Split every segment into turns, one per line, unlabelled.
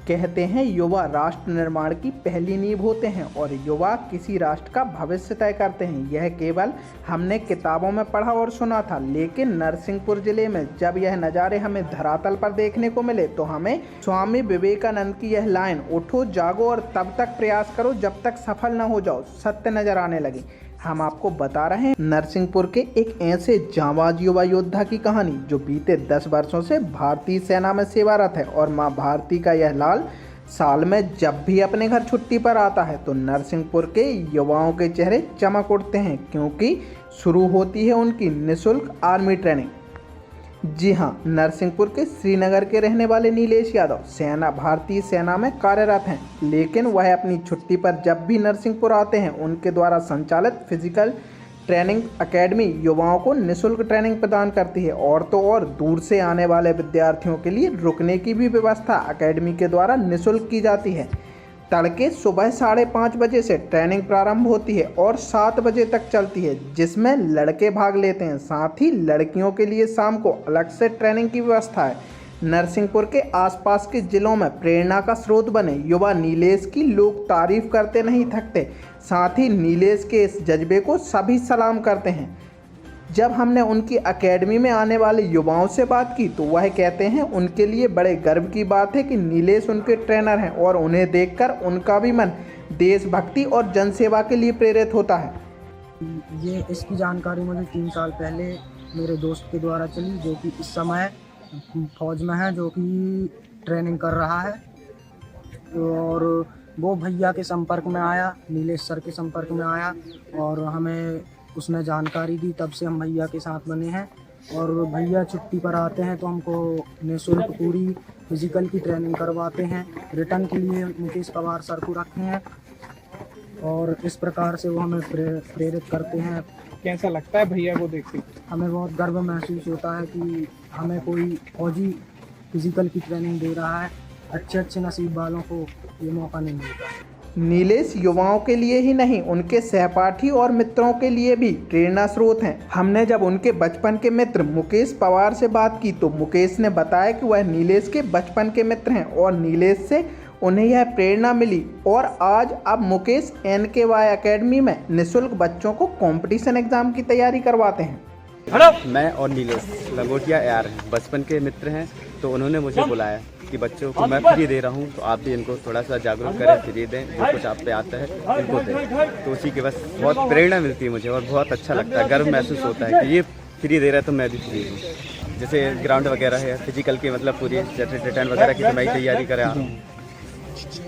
कहते हैं युवा राष्ट्र निर्माण की पहली नींव होते हैं और युवा किसी राष्ट्र का भविष्य तय करते हैं। यह केवल हमने किताबों में पढ़ा और सुना था, लेकिन नरसिंहपुर जिले में जब यह नज़ारे हमें धरातल पर देखने को मिले तो हमें स्वामी विवेकानंद की यह लाइन, उठो जागो और तब तक प्रयास करो जब तक सफल न हो जाओ, सत्य नजर आने लगी। हम आपको बता रहे हैं नरसिंहपुर के एक ऐसे जांबाज युवा योद्धा की कहानी जो बीते 10 वर्षों से भारतीय सेना में सेवारत है और मां भारती का यह लाल साल में जब भी अपने घर छुट्टी पर आता है तो नरसिंहपुर के युवाओं के चेहरे चमक उठते हैं, क्योंकि शुरू होती है उनकी निःशुल्क आर्मी ट्रेनिंग। जी हाँ, नरसिंहपुर के श्रीनगर के रहने वाले नीलेश यादव भारतीय सेना में कार्यरत हैं, लेकिन वह अपनी छुट्टी पर जब भी नरसिंहपुर आते हैं उनके द्वारा संचालित फिजिकल ट्रेनिंग एकेडमी युवाओं को निःशुल्क ट्रेनिंग प्रदान करती है। और तो और दूर से आने वाले विद्यार्थियों के लिए रुकने की भी व्यवस्था एकेडमी के द्वारा निःशुल्क की जाती है। तड़के सुबह 5:30 बजे से ट्रेनिंग प्रारंभ होती है और 7 बजे तक चलती है, जिसमें लड़के भाग लेते हैं। साथ ही लड़कियों के लिए शाम को अलग से ट्रेनिंग की व्यवस्था है। नरसिंहपुर के आसपास के जिलों में प्रेरणा का स्रोत बने युवा नीलेश की लोग तारीफ करते नहीं थकते। साथ ही नीलेश के इस जज्बे को सभी सलाम करते हैं। जब हमने उनकी एकेडमी में आने वाले युवाओं से बात की तो वह कहते हैं उनके लिए बड़े गर्व की बात है कि नीलेश उनके ट्रेनर हैं और उन्हें देखकर उनका भी मन देशभक्ति और जनसेवा के लिए प्रेरित होता है।
ये इसकी जानकारी मुझे 3 साल पहले मेरे दोस्त के द्वारा चली, जो कि इस समय फौज में है, जो कि ट्रेनिंग कर रहा है। और वो भैया के संपर्क में आया, नीलेश सर के संपर्क में आया और हमें उसने जानकारी दी, तब से हम भैया के साथ बने हैं। और भैया छुट्टी पर आते हैं तो हमको निःशुल्क पूरी फिजिकल की ट्रेनिंग करवाते हैं। रिटर्न के लिए मुकेश पवार सर को रखे हैं और इस प्रकार से वो हमें प्रेरित करते हैं।
कैसा लगता है भैया को देख के?
हमें बहुत गर्व महसूस होता है कि हमें कोई फौजी फिजिकल की ट्रेनिंग दे रहा है। अच्छे नसीब वालों को ये मौका नहीं मिलता।
नीलेश युवाओं के लिए ही नहीं, उनके सहपाठी और मित्रों के लिए भी प्रेरणा स्रोत हैं। हमने जब उनके बचपन के मित्र मुकेश पवार से बात की तो मुकेश ने बताया कि वह नीलेश के बचपन के मित्र हैं और नीलेश से उन्हें यह प्रेरणा मिली और आज अब मुकेश NKY एकेडमी में निःशुल्क बच्चों को कंपटीशन एग्जाम की तैयारी करवाते हैं।
मैं और नीलेश लंगोटिया यार बचपन के मित्र हैं, तो उन्होंने मुझे बुलाया कि बच्चों को मैं फ्री दे रहा हूँ, तो आप भी इनको थोड़ा सा जागरूक करें, फ्री दें, जो कुछ आप पे आता है इनको दें। तो उसी के बस बहुत प्रेरणा मिलती है मुझे और बहुत अच्छा लगता है, गर्व महसूस होता है कि ये फ्री दे रहा है तो मैं भी फ्री हूँ। जैसे ग्राउंड वगैरह है, फिजिकल की मतलब पूरी जैसे रिटर्न वगैरह की तो मैं तैयारी करा हूँ।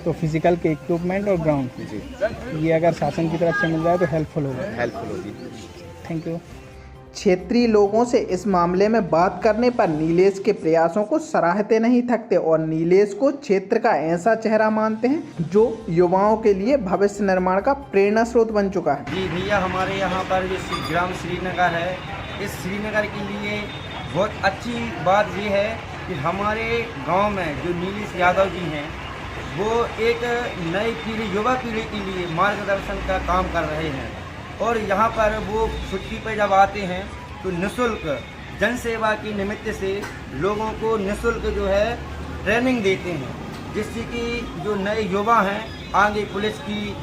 तो फिजिकल के इक्विपमेंट और ग्राउंड
जी,
ये अगर शासन की तरफ से मिल जाए तो हेल्पफुल
होगी।
Thank you.
क्षेत्रीय लोगों से इस मामले में बात करने पर नीलेश के प्रयासों को सराहते नहीं थकते और नीलेश को क्षेत्र का ऐसा चेहरा मानते हैं जो युवाओं के लिए भविष्य निर्माण का प्रेरणा स्रोत बन चुका है।
जी भैया, हमारे यहाँ पर जो ग्राम श्रीनगर है, इस श्रीनगर के लिए बहुत अच्छी बात ये है कि हमारे गाँव में जो नीलेश यादव जी हैं वो एक नई पीढ़ी, युवा पीढ़ी के लिए मार्गदर्शन का काम कर रहे हैं। और यहाँ पर वो छुट्टी पर जब आते हैं तो निःशुल्क जनसेवा के निमित्त से लोगों को निःशुल्क जो है ट्रेनिंग देते हैं, जिससे कि जो नए युवा हैं आगे पुलिस की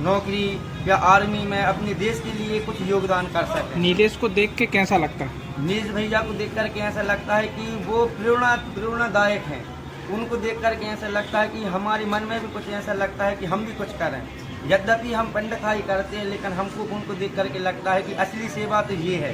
नौकरी या आर्मी में अपने देश के लिए कुछ योगदान कर सकें।
नीलेश को देख के कैसा लगता है?
नीलेश भैया को देख कर के ऐसा लगता है कि वो प्रेरणादायक हैं। उनको देख कर के ऐसा लगता है कि हमारे मन में भी कुछ ऐसा लगता है कि हम भी कुछ करें। यद्यपि हम पंडिताई करते हैं, लेकिन हमको उनको देख करके लगता है कि असली सेवा तो ये है